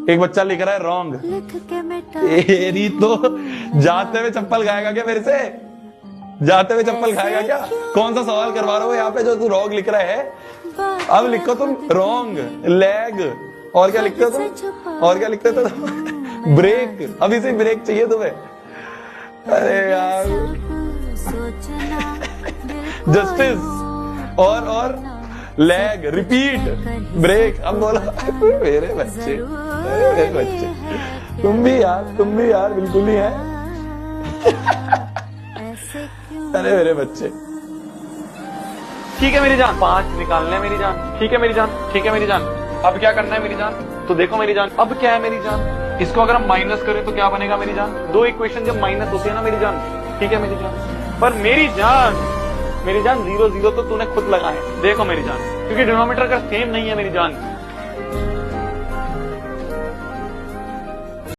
एक बच्चा लिख रहा है रॉन्ग। तेरी तो जाते हुए चप्पल खाएगा क्या मेरे से? जाते हुए चप्पल खाएगा क्या? कौन सा सवाल करवा रहा हो यहाँ पे जो तू रॉन्ग लिख रहा है? अब लिखो तुम रॉन्ग, लेग, और क्या लिखते हो तुम? और क्या लिखते हो तुम? ब्रेक। अभी से ब्रेक चाहिए तुम्हें? अरे यार जस्टिस और लेग, रिपीट, ब्रेक। अब बोला मेरे बच्चे, मेरे बच्चे, तुम भी यार बिल्कुल ही है। अरे मेरे बच्चे। ठीक है मेरी जान, 5 निकालने हैं मेरी जान। ठीक है मेरी जान, ठीक है मेरी जान। अब क्या करना है मेरी जान? तो देखो मेरी जान, अब क्या है मेरी जान, इसको अगर हम माइनस करें तो क्या बनेगा मेरी जान? 2 इक्वेशन जब माइनस होती है ना मेरी जान, ठीक है मेरी जान। पर मेरी जान 0 0 तो तूने खुद लगाए, देखो मेरी जान, क्योंकि डिनोमिनेटर का सेम नहीं है मेरी जान।